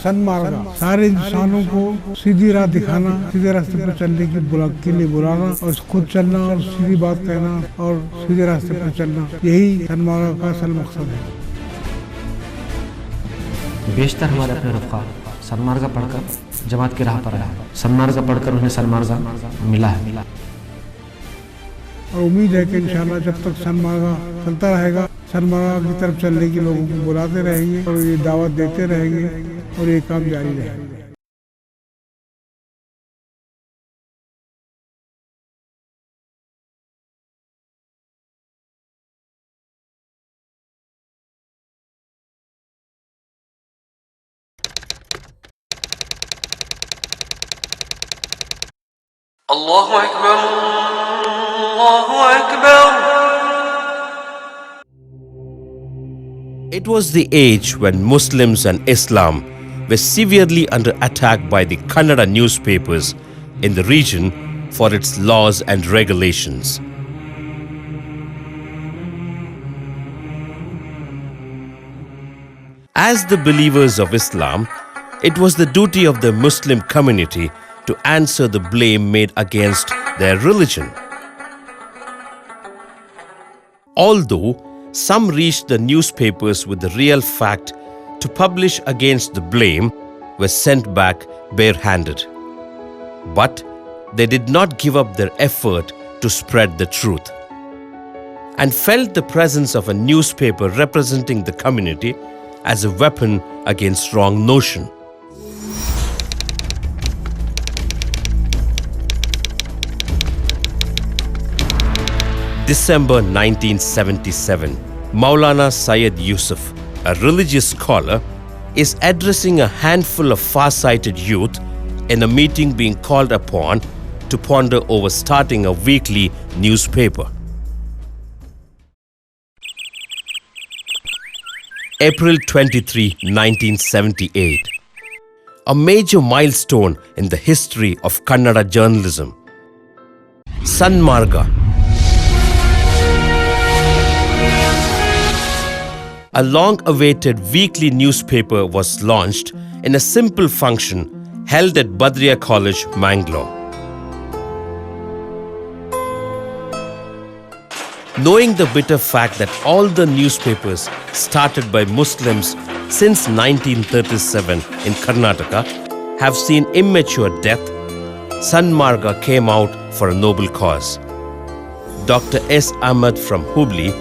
सनमार्गा सारे इंसानों को सीधी राह दिखाना, सीधे रास्ते पर चलने के लिए बुलाना और खुद चलना और सीधी बात कहना और सीधे रास्ते पर चलना, यही सनमार्गा का असल मकसद है। बेशतर हमारे अपने रफ़ा सनमार्गा पढ़कर जमात की राह पर आया, सनमार्गा पढ़कर उन्हें सनमार्गा मिला है। और उम्मीद है कि इंशाल्लाह जब तक सनमार्गा चलता रहेगा, सनमार्गा की तरफ चलने की लोगों को बुलाते रहेंगे और ये दावत देते रहेंगे और ये काम जारी रहेगा। Allahu Akbar, Allahu Akbar. It was the age when Muslims and Islam were severely under attack by the Kannada newspapers in the region for its laws and regulations. As the believers of Islam, it was the duty of the Muslim community to answer the blame made against their religion. Although some reached the newspapers with the real fact to publish against the blame, were sent back barehanded. But they did not give up their effort to spread the truth, and felt the presence of a newspaper representing the community as a weapon against wrong notion. December 1977, Maulana Syed Yusuf, a religious scholar, is addressing a handful of far-sighted youth in a meeting being called upon to ponder over starting a weekly newspaper. April 23, 1978. A major milestone in the history of Kannada journalism. Sanmarga, a long-awaited weekly newspaper, was launched in a simple function held at Badriya College, Mangalore. Knowing the bitter fact that all the newspapers started by Muslims since 1937 in Karnataka have seen immature death, Sanmarga came out for a noble cause. Dr. S. Ahammed from Hubli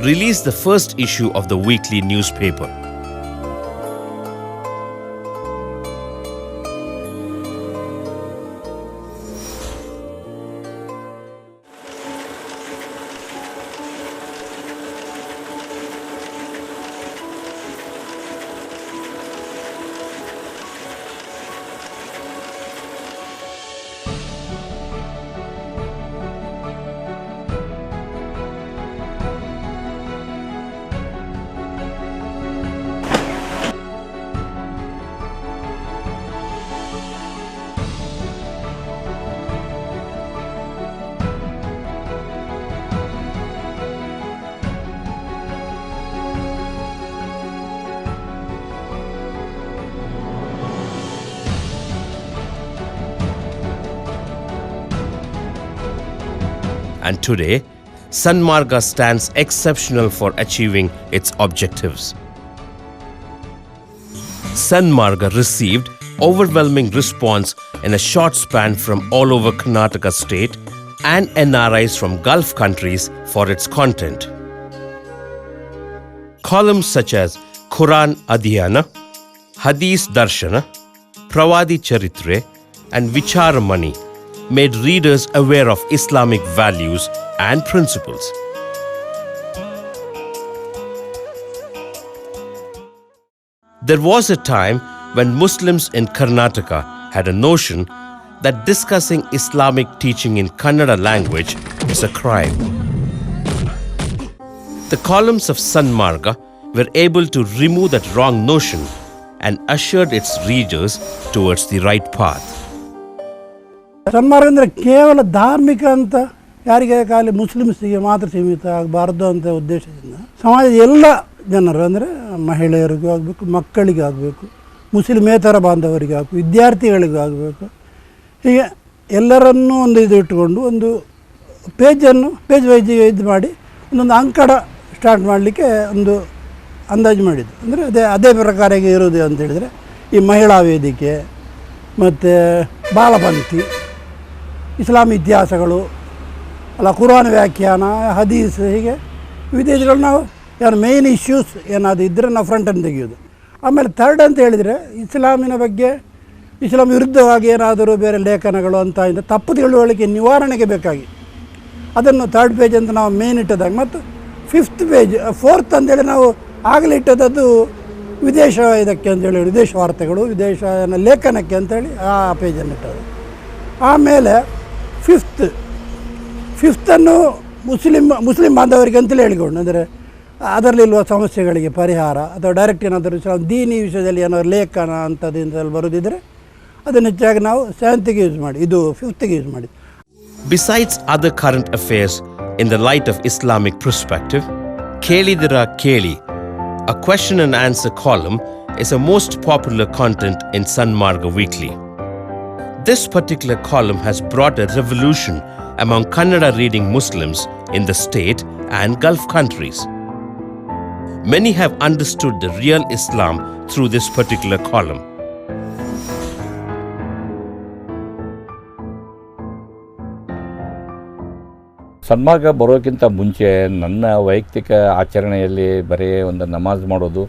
released the first issue of the weekly newspaper. And today, Sanmarga stands exceptional for achieving its objectives. Sanmarga received overwhelming response in a short span from all over Karnataka state and NRIs from Gulf countries for its content. Columns such as Quran Adhyana, Hadith Darshana, Pravadi Charitre and Vicharamani made readers aware of Islamic values and principles. There was a time when Muslims in Karnataka had a notion that discussing Islamic teaching in Kannada language is a crime. The columns of Sanmarga were able to remove that wrong notion and ushered its readers towards the right path. ಸನ್ಮಾರ್ಗ ಅಂದರೆ ಕೇವಲ ಧಾರ್ಮಿಕ ಅಂತ ಯಾರಿಗೆ ಖಾಲಿ ಮುಸ್ಲಿಮ್ಸಿಗೆ ಮಾತ್ರ ಸೀಮಿತ ಆಗಬಾರ್ದು ಅಂತ ಉದ್ದೇಶದಿಂದ ಸಮಾಜದ ಎಲ್ಲ ಜನರು ಅಂದರೆ ಮಹಿಳೆಯರಿಗೂ ಆಗಬೇಕು, ಮಕ್ಕಳಿಗೆ ಆಗಬೇಕು, ಮುಸ್ಲಿಮೇತರ ಬಾಂಧವರಿಗೆ ಆಗಬೇಕು, ವಿದ್ಯಾರ್ಥಿಗಳಿಗೂ ಆಗಬೇಕು. ಹೀಗೆ ಎಲ್ಲರನ್ನೂ ಒಂದು ಇದು ಇಟ್ಟುಕೊಂಡು ಒಂದು ಪೇಜ್ ವೈಜ್ ಇದು ಮಾಡಿ ಒಂದೊಂದು ಅಂಕಡ ಸ್ಟಾರ್ಟ್ ಮಾಡಲಿಕ್ಕೆ ಒಂದು ಅಂದಾಜು ಮಾಡಿದ್ದು. ಅಂದರೆ ಅದೇ ಪ್ರಕಾರ ಈಗ ಇರೋದು ಅಂತ ಹೇಳಿದರೆ ಈ ಮಹಿಳಾ ವೇದಿಕೆ ಮತ್ತು ಬಾಲಪಂಕ್ತಿ, ಇಸ್ಲಾಂ ಇತಿಹಾಸಗಳು, ಅಲ್ಲ ಕುರಾನ್ ವ್ಯಾಖ್ಯಾನ, ಹದೀಸ್, ಹೀಗೆ ವಿವಿಧ ಇದ್ರಲ್ಲಿ ನಾವು ಯಾರು ಮೇಯ್ನ್ ಇಶ್ಯೂಸ್ ಏನಾದರೂ ಇದ್ದರೆ ನಾವು ಫ್ರಂಟನ್ನು ತೆಗೆಯೋದು. ಆಮೇಲೆ ಥರ್ಡ್ ಅಂತ ಹೇಳಿದರೆ ಇಸ್ಲಾಮಿನ ಬಗ್ಗೆ, ಇಸ್ಲಾಂ ವಿರುದ್ಧವಾಗಿ ಏನಾದರೂ ಬೇರೆ ಲೇಖನಗಳು ಅಂತ ಇಂದ ತಪ್ಪು ತಿಳುವಳಿಕೆ ನಿವಾರಣೆಗೆ ಬೇಕಾಗಿ ಅದನ್ನು ಥರ್ಡ್ ಪೇಜ್ ಅಂತ ನಾವು ಮೇನ್ ಇಟ್ಟದಾಗ, ಮತ್ತು ಫೋರ್ತ್ ಅಂತೇಳಿ ನಾವು ಆಗಲೇ ಇಟ್ಟದ್ದು ವಿದೇಶ ಇದಕ್ಕೆ ಅಂತೇಳಿ, ವಿದೇಶ ವಾರ್ತೆಗಳು, ವಿದೇಶ ಲೇಖನಕ್ಕೆ ಅಂತೇಳಿ ಆ ಪೇಜನ್ನು ಇಟ್ಟದು. ಆಮೇಲೆ ಫಿಫ್ತನ್ನು ಮುಸ್ಲಿಂ ಬಾಂಧವರಿಗೆ ಅಂತಲೇ ಹೇಳಿಕೊಂಡು, ಅಂದರೆ ಅದರಲ್ಲಿರುವ ಸಮಸ್ಯೆಗಳಿಗೆ ಪರಿಹಾರ ಅಥವಾ ಡೈರೆಕ್ಟ್ ಏನಾದರೂ ದೀನಿ ವಿಷಯದಲ್ಲಿ ಏನಾದರೂ ಲೇಖನ ಅಂಥದ್ದು ಬರೋದಿದ್ದರೆ ಅದನ್ನು ಹೆಚ್ಚಾಗಿ ನಾವು 7th ಯೂಸ್ ಮಾಡಿ, ಇದು 5th ಯೂಸ್ ಮಾಡಿ. Besides other current affairs in the light of Islamic perspective, Kelidira Keli, a question and answer column, is a most popular content in Sanmarga Weekly. This particular column has brought a revolution among Kannada reading Muslims in the state and Gulf countries. Many have understood the real Islam through this particular column. ಸನ್ಮಾರ್ಗ ಬರೋಕ್ಕಿಂತ ಮುಂಚೆ ನನ್ನ ವೈಯಕ್ತಿಕ ಆಚರಣೆಯಲ್ಲಿ ಬರೀ ಒಂದು ನಮಾಜ್ ಮಾಡೋದು,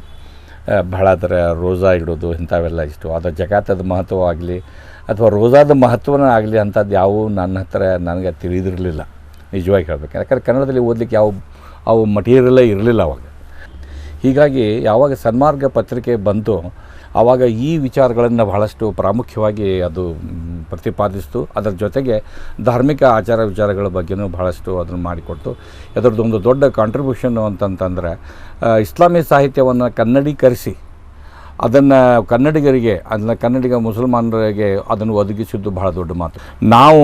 ಬಹಳ ಥರ ರೋಜಾ ಇಡೋದು, ಇಂಥವೆಲ್ಲ ಇಷ್ಟು. ಅದು ಜಕಾತದ ಮಹತ್ವವಾಗಲಿ ಅಥವಾ ರೋಜಾದ ಮಹತ್ವನೇ ಆಗಲಿ ಅಂಥದ್ದು ಯಾವುವು ನನಗೆ ತಿಳಿದಿರಲಿಲ್ಲ, ನಿಜವಾಗಿ ಹೇಳಬೇಕು. ಯಾಕಂದರೆ ಕನ್ನಡದಲ್ಲಿ ಓದಲಿಕ್ಕೆ ಅವು ಮಟೀರಿಯಲ್ಲೇ ಇರಲಿಲ್ಲ ಅವಾಗ. ಹೀಗಾಗಿ ಯಾವಾಗ ಸನ್ಮಾರ್ಗ ಪತ್ರಿಕೆ ಬಂತು ಆವಾಗ ಈ ವಿಚಾರಗಳನ್ನು ಬಹಳಷ್ಟು ಪ್ರಾಮುಖ್ಯವಾಗಿ ಅದು ಪ್ರತಿಪಾದಿಸ್ತು. ಅದರ ಜೊತೆಗೆ ಧಾರ್ಮಿಕ ಆಚಾರ ವಿಚಾರಗಳ ಬಗ್ಗೆಯೂ ಬಹಳಷ್ಟು ಅದನ್ನು ಮಾಡಿಕೊಡ್ತು. ಅದರದ್ದೊಂದು ದೊಡ್ಡ ಕಾಂಟ್ರಿಬ್ಯೂಷನ್ನು ಅಂತಂತಂದರೆ ಇಸ್ಲಾಮಿ ಸಾಹಿತ್ಯವನ್ನು ಕನ್ನಡೀಕರಿಸಿ ಅದನ್ನು ಕನ್ನಡಿಗ ಮುಸಲ್ಮಾನರಿಗೆ ಅದನ್ನು ಒದಗಿಸಿದ್ದು ಬಹಳ ದೊಡ್ಡ ಮಾತು. ನಾವು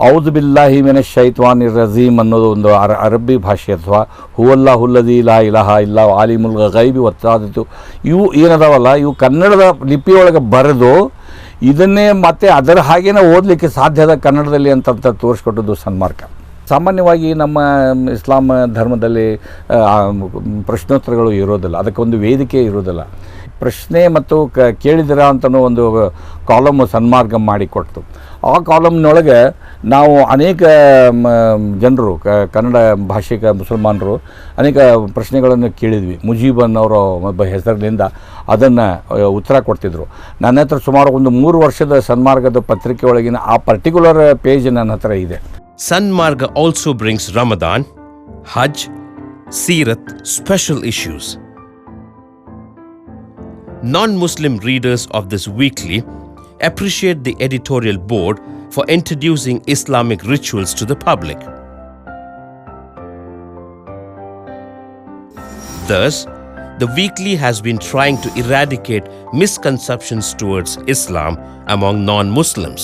ಔದ್ ಬಿಲ್ಲಾಹಿ ಮಿನಶ್ ಶೈತ್ವಾನಿರ್ ರಜೀಮ್ ಅನ್ನೋದು ಒಂದು ಅರಬ್ಬಿ ಭಾಷೆ, ಅಥವಾ ಹುವಲ್ಲಾಹುಲ್ಲದಿ ಲಾ ಇಲಾಹ ಇಲ್ಲ ಆಲಿಮುಲ್ ಗೈಬಿ ವತ್ತಾದಿತು, ಇವು ಏನದಾವಲ್ಲ ಇವು ಕನ್ನಡದ ಲಿಪಿಯೊಳಗೆ ಬರೆದು ಇದನ್ನೇ ಮತ್ತೆ ಅದರ ಹಾಗೇನೆ ಓದಲಿಕ್ಕೆ ಸಾಧ್ಯದ ಕನ್ನಡದಲ್ಲಿ ಅಂತ ತೋರಿಸ್ಕೊಟ್ಟದ್ದು ಸನ್ಮಾರ್ಗ. ಸಾಮಾನ್ಯವಾಗಿ ನಮ್ಮ ಇಸ್ಲಾಂ ಧರ್ಮದಲ್ಲಿ ಪ್ರಶ್ನೋತ್ತರಗಳು ಇರೋದಿಲ್ಲ, ಅದಕ್ಕೊಂದು ವೇದಿಕೆ ಇರೋದಿಲ್ಲ. ಪ್ರಶ್ನೆ ಮತ್ತು ಕೇಳಿದಿರ ಅಂತನೂ ಒಂದು ಕಾಲಮ್ ಸನ್ಮಾರ್ಗ ಮಾಡಿಕೊಡ್ತು. ಆ ಕಾಲಮ್ನೊಳಗೆ ನಾವು ಅನೇಕ ಜನರು ಕನ್ನಡ ಭಾಷಿಕ ಮುಸಲ್ಮಾನರು ಅನೇಕ ಪ್ರಶ್ನೆಗಳನ್ನು ಕೇಳಿದ್ವಿ. ಮುಜೀಬ್ ಅನ್ನೋರ ಒಬ್ಬ ಹೆಸರಿನಿಂದ ಅದನ್ನು ಉತ್ತರ ಕೊಡ್ತಿದ್ರು. ನನ್ನ ಹತ್ರ ಸುಮಾರು ಒಂದು 3 ವರ್ಷದ ಸನ್ಮಾರ್ಗದ ಪತ್ರಿಕೆ ಒಳಗಿನ ಆ ಪರ್ಟಿಕ್ಯುಲರ್ ಪೇಜ್ ನನ್ನ ಹತ್ರ ಇದೆ. Sanmarga also brings Ramadan, Hajj, Seerat special issues. Non-Muslim readers of this weekly appreciate the editorial board for introducing Islamic rituals to the public. Thus, the weekly has been trying to eradicate misconceptions towards Islam among non-Muslims.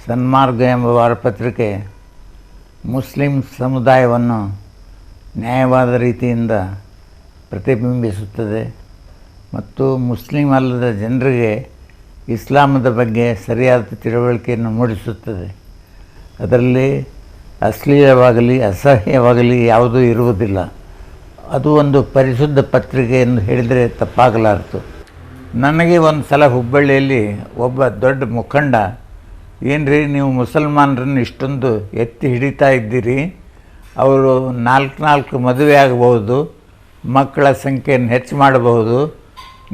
ಸನ್ಮಾರ್ಗ ಎಂಬ ವಾರಪತ್ರಿಕೆ Muslim ಸಮುದಾಯವನ್ನು ನ್ಯಾಯವಾದ ರೀತಿಯಿಂದ ಪ್ರತಿಬಿಂಬಿಸುತ್ತದೆ ಮತ್ತು Muslim ಅಲ್ಲದ ಜನರಿಗೆ ಇಸ್ಲಾಮದ ಬಗ್ಗೆ ಸರಿಯಾದ ತಿಳುವಳಿಕೆಯನ್ನು ಮೂಡಿಸುತ್ತದೆ. ಅದರಲ್ಲಿ ಅಶ್ಲೀಲವಾಗಲಿ ಅಸಹ್ಯವಾಗಲಿ ಯಾವುದೂ ಇರುವುದಿಲ್ಲ. ಅದು ಒಂದು ಪರಿಶುದ್ಧ ಪತ್ರಿಕೆ ಎಂದು ಹೇಳಿದರೆ ತಪ್ಪಾಗಲಾರದು. ನನಗೆ ಒಂದು ಸಲ ಹುಬ್ಬಳ್ಳಿಯಲ್ಲಿ ಒಬ್ಬ ದೊಡ್ಡ ಮುಖಂಡ, ಏನ್ರಿ ನೀವು ಮುಸಲ್ಮಾನರನ್ನು ಇಷ್ಟೊಂದು ಎತ್ತಿ ಹಿಡಿತಾ ಇದ್ದೀರಿ, ಅವರು 4 ಮದುವೆ ಆಗಬಹುದು, ಮಕ್ಕಳ ಸಂಖ್ಯೆಯನ್ನು ಹೆಚ್ಚು ಮಾಡಬಹುದು,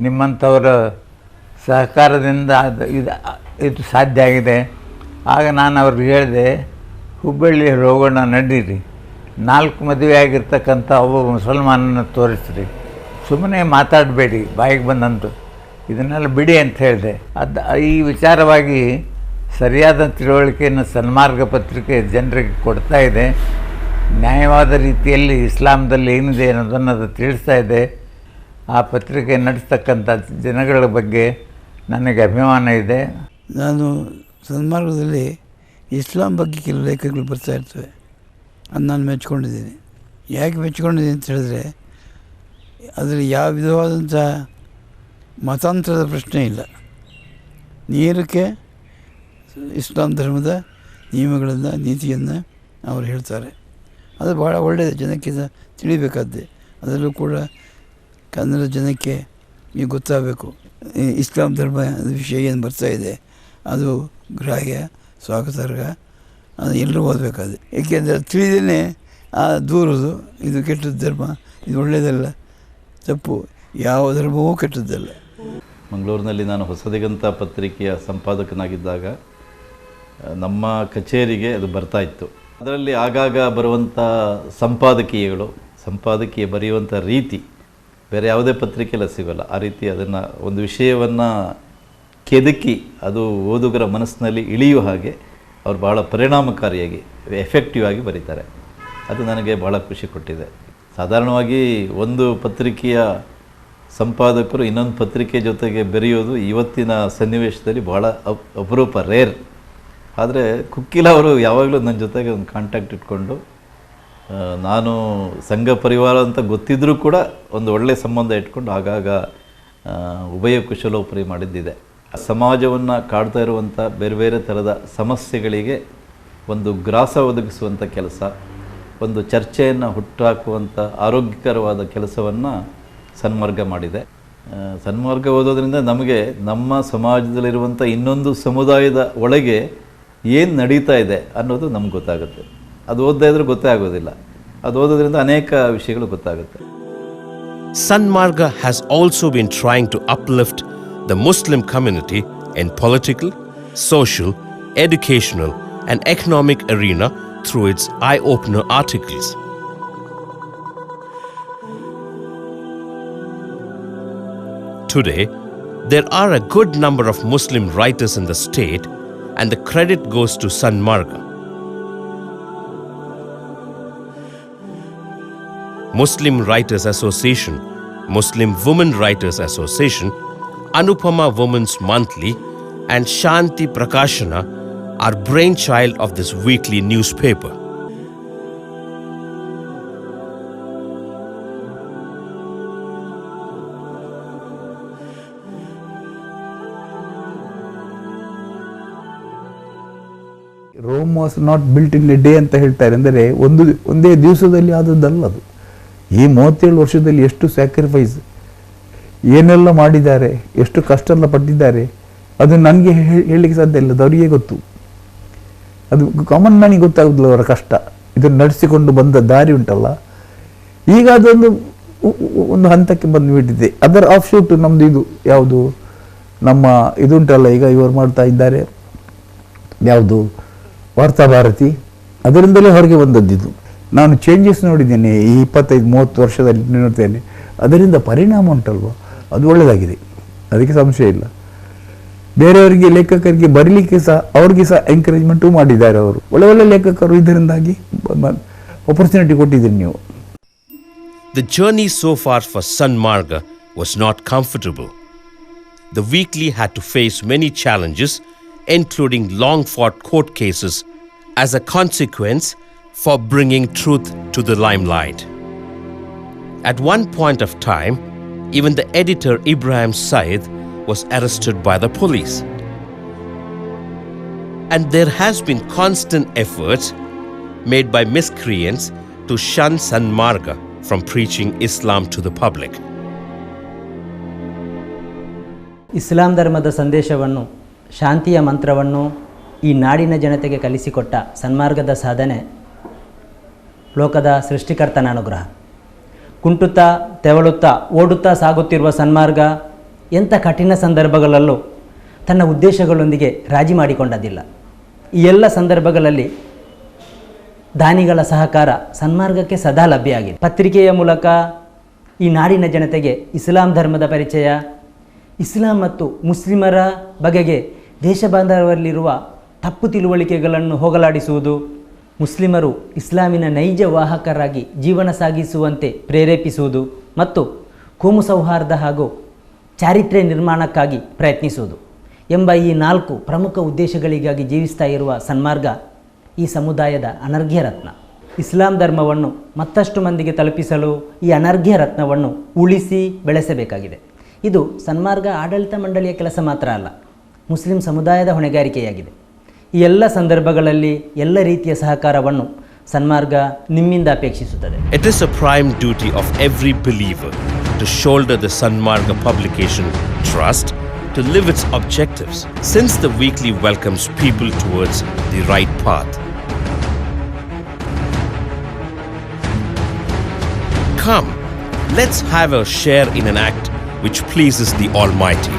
ನಿಮ್ಮಂಥವರ ಸಹಕಾರದಿಂದ ಇದು ಸಾಧ್ಯ ಆಗಿದೆ. ಆಗ ನಾನು ಅವ್ರಿಗೆ ಹೇಳಿದೆ, ಹುಬ್ಬಳ್ಳಿ ಹೋಗೋಣ ನಡೀರಿ, 4 ಮದುವೆ ಆಗಿರ್ತಕ್ಕಂಥ ಒಬ್ಬ ಮುಸಲ್ಮಾನನ್ನು ತೋರಿಸ್ರಿ, ಸುಮ್ಮನೆ ಮಾತಾಡಬೇಡಿ ಬಾಯಿಗೆ ಬಂದಂತು, ಇದನ್ನೆಲ್ಲ ಬಿಡಿ ಅಂತ ಹೇಳಿದೆ. ಈ ವಿಚಾರವಾಗಿ ಸರಿಯಾದ ತಿಳುವಳಿಕೆಯನ್ನು ಸನ್ಮಾರ್ಗ ಪತ್ರಿಕೆ ಜನರಿಗೆ ಕೊಡ್ತಾ ಇದೆ. ನ್ಯಾಯವಾದ ರೀತಿಯಲ್ಲಿ ಇಸ್ಲಾಂದಲ್ಲಿ ಏನಿದೆ ಅನ್ನೋದನ್ನು ಅದು ತಿಳಿಸ್ತಾ ಇದೆ. ಆ ಪತ್ರಿಕೆ ನಡೆಸ್ತಕ್ಕಂಥ ಜನಗಳ ಬಗ್ಗೆ ನನಗೆ ಅಭಿಮಾನ ಇದೆ. ನಾನು ಸನ್ಮಾರ್ಗದಲ್ಲಿ ಇಸ್ಲಾಂ ಬಗ್ಗೆ ಕೆಲವು ಲೇಖನಗಳು ಬರ್ತಾ ಇರ್ತವೆ, ಅದು ನಾನು ಮೆಚ್ಕೊಂಡಿದ್ದೀನಿ. ಯಾಕೆ ಮೆಚ್ಚಿಕೊಂಡಿದೆ ಅಂತ ಹೇಳಿದ್ರೆ ಅದರಲ್ಲಿ ಯಾವ ವಿಧವಾದಂಥ ಮತಾಂತರದ ಪ್ರಶ್ನೆ ಇಲ್ಲ. ನೇರಕ್ಕೆ ಇಸ್ಲಾಂ ಧರ್ಮದ ನಿಯಮಗಳನ್ನು ನೀತಿಯನ್ನು ಅವರು ಹೇಳ್ತಾರೆ. ಅದು ಭಾಳ ಒಳ್ಳೆಯದು, ಜನಕ್ಕೆ ತಿಳಿಬೇಕಾದ್ದೆ. ಅದರಲ್ಲೂ ಕೂಡ ಕನ್ನಡ ಜನಕ್ಕೆ ಈಗ ಗೊತ್ತಾಗಬೇಕು ಇಸ್ಲಾಂ ಧರ್ಮ ವಿಷಯ ಏನು ಬರ್ತಾಯಿದೆ, ಅದು ಗ್ರಾಹ್ಯ ಸ್ವಾಗತಾರ್ಹ, ಅದು ಎಲ್ಲರೂ ಓದಬೇಕಾದ್ರೆ. ಏಕೆಂದರೆ ತಿಳಿದೇ ದೂರದು ಇದು ಕೆಟ್ಟದ್ದು ಧರ್ಮ, ಇದು ಒಳ್ಳೆಯದಲ್ಲ, ತಪ್ಪು, ಯಾವ ಧರ್ಮವೂ ಕೆಟ್ಟದ್ದಲ್ಲ. ಮಂಗಳೂರಿನಲ್ಲಿ ನಾನು ಹೊಸದಿಗಂತ ಪತ್ರಿಕೆಯ ಸಂಪಾದಕನಾಗಿದ್ದಾಗ ನಮ್ಮ ಕಚೇರಿಗೆ ಅದು ಬರ್ತಾಯಿತ್ತು. ಅದರಲ್ಲಿ ಆಗಾಗ ಬರುವಂಥ ಸಂಪಾದಕೀಯ ಬರೆಯುವಂಥ ರೀತಿ ಬೇರೆ ಯಾವುದೇ ಪತ್ರಿಕೆಯಲ್ಲ ಸಿಗೋಲ್ಲ. ಆ ರೀತಿ ಅದನ್ನು ಒಂದು ವಿಷಯವನ್ನು ಕೆದಕಿ ಅದು ಓದುಗರ ಮನಸ್ಸಿನಲ್ಲಿ ಇಳಿಯುವ ಹಾಗೆ ಅವರು ಭಾಳ ಪರಿಣಾಮಕಾರಿಯಾಗಿ ಎಫೆಕ್ಟಿವ್ ಆಗಿ ಬರೀತಾರೆ. ಅದು ನನಗೆ ಭಾಳ ಖುಷಿ ಕೊಟ್ಟಿದೆ. ಸಾಧಾರಣವಾಗಿ ಒಂದು ಪತ್ರಿಕೆಯ ಸಂಪಾದಕರು ಇನ್ನೊಂದು ಪತ್ರಿಕೆ ಜೊತೆಗೆ ಬೆರೆಯೋದು ಇವತ್ತಿನ ಸನ್ನಿವೇಶದಲ್ಲಿ ಭಾಳ ಅಪರೂಪ, ರೇರ್. ಆದರೆ ಕುಕ್ಕಿಲ ಅವರು ಯಾವಾಗಲೂ ನನ್ನ ಜೊತೆಗೆ ಒಂದು ಕಾಂಟ್ಯಾಕ್ಟ್ ಇಟ್ಕೊಂಡು, ನಾನು ಸಂಘ ಪರಿವಾರ ಅಂತ ಗೊತ್ತಿದ್ದರೂ ಕೂಡ ಒಂದು ಒಳ್ಳೆಯ ಸಂಬಂಧ ಇಟ್ಕೊಂಡು ಆಗಾಗ ಉಭಯ ಕುಶಲೋಪರಿ ಮಾಡಿದ್ದಿದೆ. ಸಮಾಜವನ್ನು ಕಾಡ್ತಾ ಇರುವಂಥ ಬೇರೆ ಬೇರೆ ಥರದ ಸಮಸ್ಯೆಗಳಿಗೆ ಒಂದು ಗ್ರಾಸ ಒದಗಿಸುವಂಥ ಕೆಲಸ, ಒಂದು ಚರ್ಚೆಯನ್ನು ಹುಟ್ಟಾಕುವಂಥ ಆರೋಗ್ಯಕರವಾದ ಕೆಲಸವನ್ನು ಸನ್ಮಾರ್ಗ ಮಾಡಿದೆ. ಸನ್ಮಾರ್ಗ ಓದೋದ್ರಿಂದ ನಮಗೆ ನಮ್ಮ ಸಮಾಜದಲ್ಲಿರುವಂಥ ಇನ್ನೊಂದು ಸಮುದಾಯದ ಒಳಗೆ ಏನು ನಡೀತಾ ಇದೆ ಅನ್ನೋದು ನಮ್ಗೆ ಗೊತ್ತಾಗುತ್ತೆ. ಅದು ಓದದೇ ಇದ್ರೂ ಗೊತ್ತೇ ಆಗೋದಿಲ್ಲ. ಅದು ಓದೋದ್ರಿಂದ ಅನೇಕ ವಿಷಯಗಳು ಗೊತ್ತಾಗುತ್ತೆ. Sanmarga has also been trying to uplift the Muslim community in political, social, educational and economic arena through its eye-opener articles. Today, there are a good number of Muslim writers in the state, and the credit goes to Sanmarga. Muslim Writers Association, Muslim Women Writers Association, Anupama Women's Monthly and Shanti Prakashana are brainchild of this weekly newspaper. Rome was not built in a day ಅಂತ ಹೇಳ್ತಾರೆ. ಅಂದರೆ ಒಂದೇ ದಿವಸದಲ್ಲಿ ಆದದ್ದಲ್ಲ ಅದು. ಈ 37 ವರ್ಷದಲ್ಲಿ ಎಷ್ಟು sacrifice, ಏನೆಲ್ಲ ಮಾಡಿದ್ದಾರೆ, ಎಷ್ಟು ಕಷ್ಟ ಎಲ್ಲ ಪಟ್ಟಿದ್ದಾರೆ, ಅದು ನನಗೆ ಹೇಳಲಿಕ್ಕೆ ಸಾಧ್ಯ ಇಲ್ಲ. ಅದು ಅವರಿಗೆ ಗೊತ್ತು. ಅದು ಕಾಮನ್ ಮ್ಯಾನಿಗೆ ಗೊತ್ತಾಗೋದಿಲ್ಲ ಅವರ ಕಷ್ಟ. ಇದನ್ನು ನಡೆಸಿಕೊಂಡು ಬಂದ ದಾರಿ ಉಂಟಲ್ಲ, ಈಗ ಅದೊಂದು ಒಂದು ಹಂತಕ್ಕೆ ಬಂದುಬಿಟ್ಟಿದೆ. ಅದರ ಆಫ್ ಶೂಟ್ ನಮ್ಮದು ಇದು ಯಾವುದು ನಮ್ಮ ಇದುಂಟಲ್ಲ, ಈಗ ಇವರು ಮಾಡ್ತಾ ಇದ್ದಾರೆ ಯಾವುದು ವಾರ್ತಾಭಾರತಿ, ಅದರಿಂದಲೇ ಹೊರಗೆ ಬಂದದ್ದಿದ್ದು. ನಾನು ಚೇಂಜಸ್ ನೋಡಿದ್ದೇನೆ ಈ 25-30 ವರ್ಷದಲ್ಲಿ ನೋಡ್ತೇನೆ. ಅದರಿಂದ ಪರಿಣಾಮ ಉಂಟಲ್ವ, ಅದು ಒಳ್ಳೆಯದಾಗಿದೆ, ಅದಕ್ಕೆ ಸಂಶಯ ಇಲ್ಲ. ಬೇರೆಯವರಿಗೆ ಲೇಖಕರಿಗೆ ಬರೀಲಿಕ್ಕೆ ಸಹ ಅವ್ರಿಗೆ ಸಹ ಎಂಕರೇಜ್ಮೆಂಟು ಮಾಡಿದ್ದಾರೆ. ಅವರು ಒಳ್ಳೆ ಲೇಖಕರು ಇದರಿಂದಾಗಿ ಆಪರ್ಚುನಿಟಿ ಕೊಟ್ಟಿದ್ದೀರಿ ನೀವು. The journey so far for Sanmarga was not comfortable. The weekly had to face many challenges, including long-fought court cases, as a consequence for bringing truth to the limelight. At one point of time, even the editor Ibrahim Said was arrested by the police. And there has been constant efforts made by miscreants to shun Sanmarga from preaching Islam to the public. ಇಸ್ಲಾಂ ಧರ್ಮದ ಸಂದೇಶವನ್ನು, ಶಾಂತಿಯ ಮಂತ್ರವನ್ನು ಈ ನಾಡಿನ ಜನತೆಗೆ ಕಲಿಸಿಕೊಟ್ಟ ಸನ್ಮಾರ್ಗದ ಸಾಧನೆ ಲೋಕದ ಸೃಷ್ಟಿಕರ್ತನ ಅನುಗ್ರಹ. ಕುಂಟುತ್ತಾ ತೆವಳುತ್ತಾ ಓಡುತ್ತಾ ಸಾಗುತ್ತಿರುವ ಸನ್ಮಾರ್ಗ ಎಂಥ ಕಠಿಣ ಸಂದರ್ಭಗಳಲ್ಲೂ ತನ್ನ ಉದ್ದೇಶಗಳೊಂದಿಗೆ ರಾಜಿ ಮಾಡಿಕೊಂಡದಿಲ್ಲ. ಈ ಎಲ್ಲ ಸಂದರ್ಭಗಳಲ್ಲಿ ದಾನಿಗಳ ಸಹಕಾರ ಸನ್ಮಾರ್ಗಕ್ಕೆ ಸದಾ ಲಭ್ಯ ಆಗಿದೆ. ಪತ್ರಿಕೆಯ ಮೂಲಕ ಈ ನಾಡಿನ ಜನತೆಗೆ ಇಸ್ಲಾಂ ಧರ್ಮದ ಪರಿಚಯ, ಇಸ್ಲಾಂ ಮತ್ತು ಮುಸ್ಲಿಮರ ಬಗೆಗೆ ದೇಶ ಬಾಂಧವರಲ್ಲಿರುವ ತಪ್ಪು ತಿಳುವಳಿಕೆಗಳನ್ನು ಹೋಗಲಾಡಿಸುವುದು, ಮುಸ್ಲಿಮರು ಇಸ್ಲಾಮಿನ ನೈಜ ವಾಹಕರಾಗಿ ಜೀವನ ಸಾಗಿಸುವಂತೆ ಪ್ರೇರೇಪಿಸುವುದು ಮತ್ತು ಕೋಮು ಸೌಹಾರ್ದ ಹಾಗೂ ಚಾರಿತ್ರ್ಯ ನಿರ್ಮಾಣಕ್ಕಾಗಿ ಪ್ರಯತ್ನಿಸುವುದು ಎಂಬ ಈ 4 ಪ್ರಮುಖ ಉದ್ದೇಶಗಳಿಗಾಗಿ ಜೀವಿಸ್ತಾ ಇರುವ ಸನ್ಮಾರ್ಗ ಈ ಸಮುದಾಯದ ಅನರ್ಘ್ಯ ರತ್ನ. ಇಸ್ಲಾಂ ಧರ್ಮವನ್ನು ಮತ್ತಷ್ಟು ಮಂದಿಗೆ ತಲುಪಿಸಲು ಈ ಅನರ್ಘ್ಯ ರತ್ನವನ್ನು ಉಳಿಸಿ ಬೆಳೆಸಬೇಕಾಗಿದೆ. ಇದು ಸನ್ಮಾರ್ಗ ಆಡಳಿತ ಮಂಡಳಿಯ ಕೆಲಸ ಮಾತ್ರ ಅಲ್ಲ, ಮುಸ್ಲಿಂ ಸಮುದಾಯದ ಹೊಣೆಗಾರಿಕೆಯಾಗಿದೆ. ಈ ಎಲ್ಲ ಸಂದರ್ಭಗಳಲ್ಲಿ ಎಲ್ಲ ರೀತಿಯ ಸಹಕಾರವನ್ನು ಸನ್ಮಾರ್ಗ ನಿಮ್ಮಿಂದ ಅಪೇಕ್ಷಿಸುತ್ತದೆ. It is a prime duty of every believer to shoulder the Sanmarga publication trust to live its objectives, since the weekly welcomes people towards the right path. Come, let's have a share in an act which pleases the Almighty.